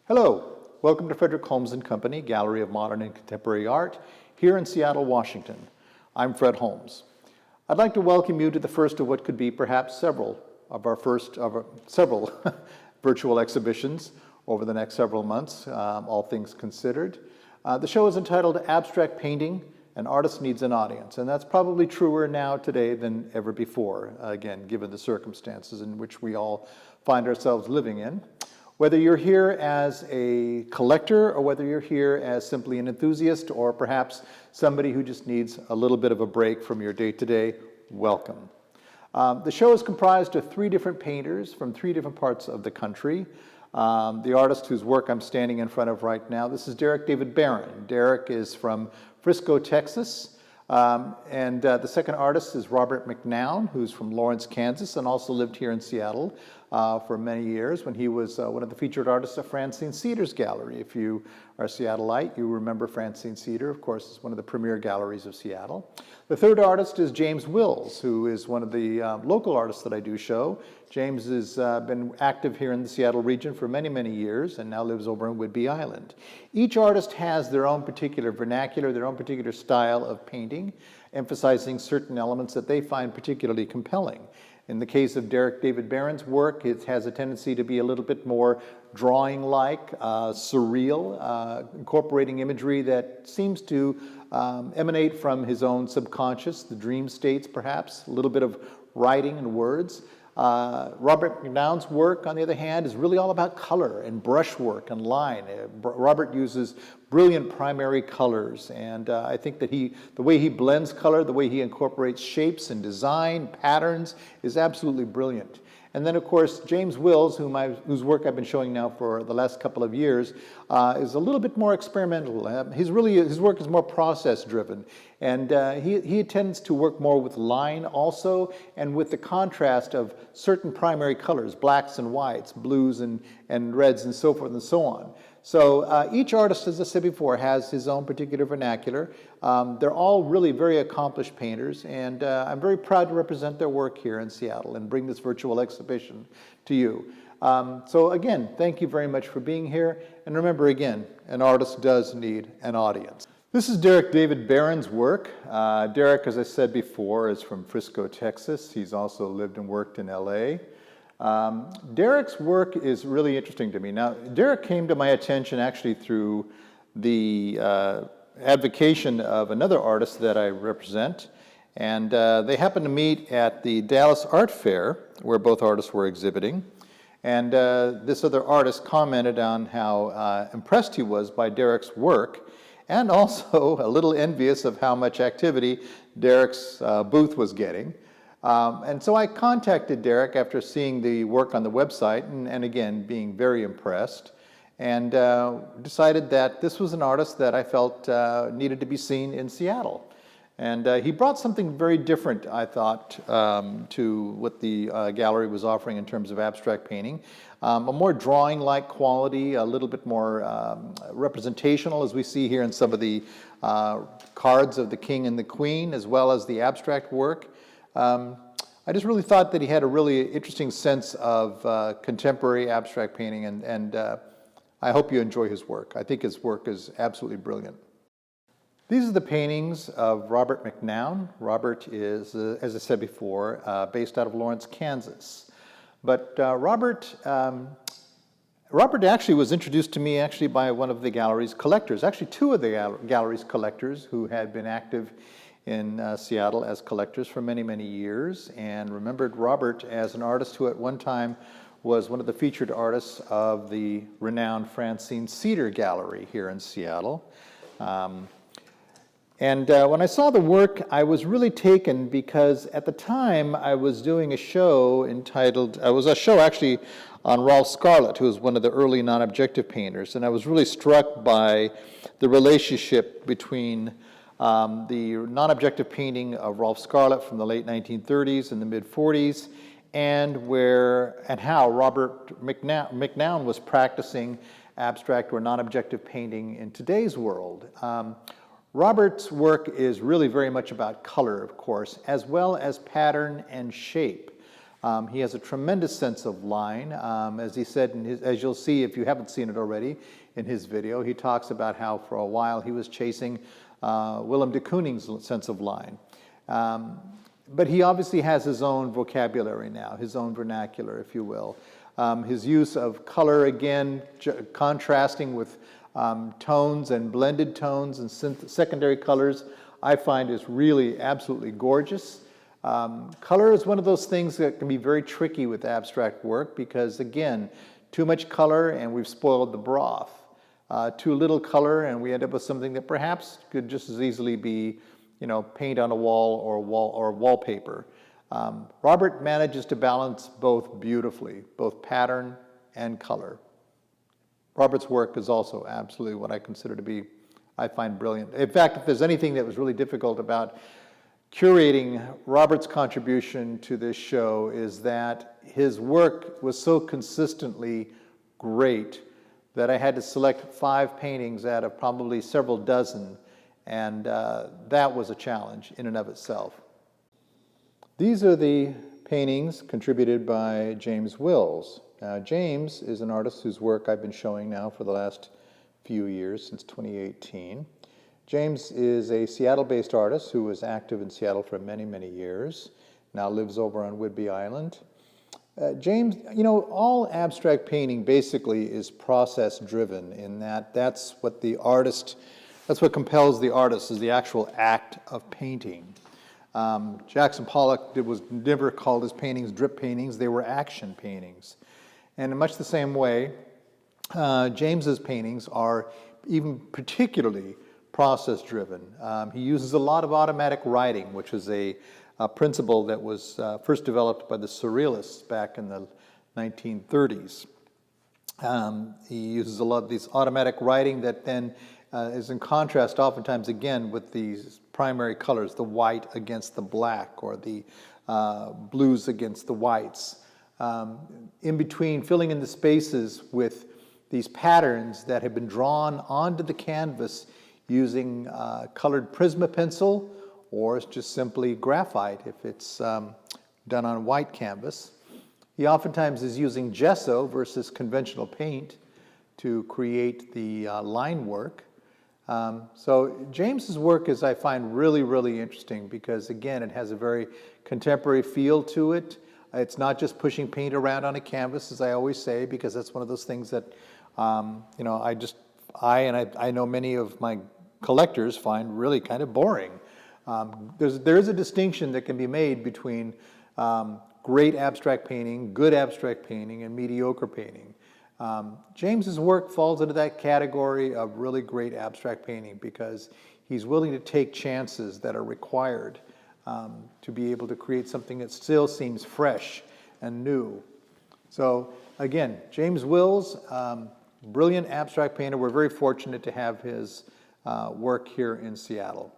Hello, welcome to Frederick Holmes and Company, Gallery of Modern and Contemporary Art, here in Seattle, Washington. I'm Fred Holmes. I'd like to welcome you to the first of what could be perhaps several virtual exhibitions over the next several months, all things considered. The show is entitled Abstract Painting, An Artist Needs an Audience, and that's probably truer now today than ever before, again, given the circumstances in which we all find ourselves living in. Whether you're here as a collector or whether you're here as simply an enthusiast or perhaps somebody who just needs a little bit of a break from your day-to-day, welcome. The show is comprised of three different painters from three different parts of the country. The artist whose work I'm standing in front of right now, this is Derrick David Behrens. Derrick is from Frisco, Texas. The second artist is Robert McNOWN, who's from Lawrence, Kansas, and also lived here in Seattle for many years when he was one of the featured artists of Francine Ceder's gallery. If you are a Seattleite, you remember Francine Ceder, of course, is one of the premier galleries of Seattle. The third artist is James Willis, who is one of the local artists that I do show. James has been active here in the Seattle region for many, many years and now lives over in Whidbey Island. Each artist has their own particular vernacular, their own particular style of painting, emphasizing certain elements that they find particularly compelling. In the case of Derrick David Behrens' work, it has a tendency to be a little bit more drawing-like, surreal, incorporating imagery that seems to emanate from his own subconscious, the dream states perhaps, a little bit of writing and words. Robert McNown's work, on the other hand, is really all about color and brushwork and line. Robert uses brilliant primary colors, and I think that the way he blends color, the way he incorporates shapes and design, patterns, is absolutely brilliant. And then, of course, James Willis, whose work I've been showing now for the last couple of years, is a little bit more experimental. His work is more process-driven, and he tends to work more with line also, and with the contrast of certain primary colors, blacks and whites, blues and reds, and so forth and so on. So each artist, as I said before, has his own particular vernacular. They're all really very accomplished painters, and I'm very proud to represent their work here in Seattle and bring this virtual exhibition to you. So again, thank you very much for being here. And remember again, an artist does need an audience. This is Derrick David Behrens' work. Derrick, as I said before, is from Frisco, Texas. He's also lived and worked in LA. Derrick's work is really interesting to me. Now, Derrick came to my attention actually through the advocation of another artist that I represent, and they happened to meet at the Dallas Art Fair, where both artists were exhibiting, and this other artist commented on how impressed he was by Derrick's work, and also a little envious of how much activity Derrick's booth was getting. And so I contacted Derrick after seeing the work on the website and again, being very impressed, and decided that this was an artist that I felt needed to be seen in Seattle. And he brought something very different, I thought, to what the gallery was offering in terms of abstract painting. A more drawing-like quality, a little bit more representational, as we see here in some of the cards of the king and the queen, as well as the abstract work. I just really thought that he had a really interesting sense of contemporary abstract painting, and I hope you enjoy his work. I think his work is absolutely brilliant. These are the paintings of Robert McNOWN. Robert is, as I said before, based out of Lawrence, Kansas. But Robert actually was introduced to me actually by one of the gallery's collectors, actually two of the gallery's collectors who had been active in Seattle as collectors for many, many years, and remembered Robert as an artist who at one time was one of the featured artists of the renowned Francine Ceder Gallery here in Seattle. When I saw the work, I was really taken because at the time I was doing a show entitled, it was a show actually on Rolf Scarlett, who was one of the early non-objective painters, and I was really struck by the relationship between the non-objective painting of Rolf Scarlett from the late 1930s and the mid-40s, and how Robert McNOWN was practicing abstract or non-objective painting in today's world. Robert's work is really very much about color, of course, as well as pattern and shape. He has a tremendous sense of line. As he said, as you'll see if you haven't seen it already in his video, he talks about how for a while he was chasing Willem de Kooning's sense of line. But he obviously has his own vocabulary now, his own vernacular, if you will. His use of color, again, contrasting with tones and blended tones and secondary colors, I find is really absolutely gorgeous. Color is one of those things that can be very tricky with abstract work because, again, too much color and we've spoiled the broth. Too little color and we end up with something that perhaps could just as easily be, paint on a wall or wallpaper. Robert manages to balance both beautifully, both pattern and color. Robert's work is also absolutely what I consider to be, I find brilliant. In fact, if there's anything that was really difficult about curating Robert's contribution to this show is that his work was so consistently great that I had to select 5 paintings out of probably several dozen, and that was a challenge in and of itself. These are the paintings contributed by James Wills. Now, James is an artist whose work I've been showing now for the last few years, since 2018. James is a Seattle-based artist who was active in Seattle for many, many years, now lives over on Whidbey Island. James, all abstract painting basically is process-driven in that that's what compels the artist is the actual act of painting. Jackson Pollock never called his paintings drip paintings, they were action paintings. And in much the same way, James's paintings are even particularly process-driven. He uses a lot of automatic writing, which is a principle that was first developed by the Surrealists back in the 1930s. He uses a lot of these automatic writing that then is in contrast oftentimes again with these primary colors, the white against the black or the blues against the whites. In between, filling in the spaces with these patterns that have been drawn onto the canvas using colored Prisma pencil, or it's just simply graphite if it's done on white canvas. He oftentimes is using gesso versus conventional paint to create the line work. So James's work is, I find, really, really interesting because, again, it has a very contemporary feel to it. It's not just pushing paint around on a canvas, as I always say, because that's one of those things that, I know many of my collectors find really kind of boring. There is a distinction that can be made between great abstract painting, good abstract painting, and mediocre painting. James's work falls into that category of really great abstract painting because he's willing to take chances that are required to be able to create something that still seems fresh and new. So again, James Wills, brilliant abstract painter. We're very fortunate to have his work here in Seattle.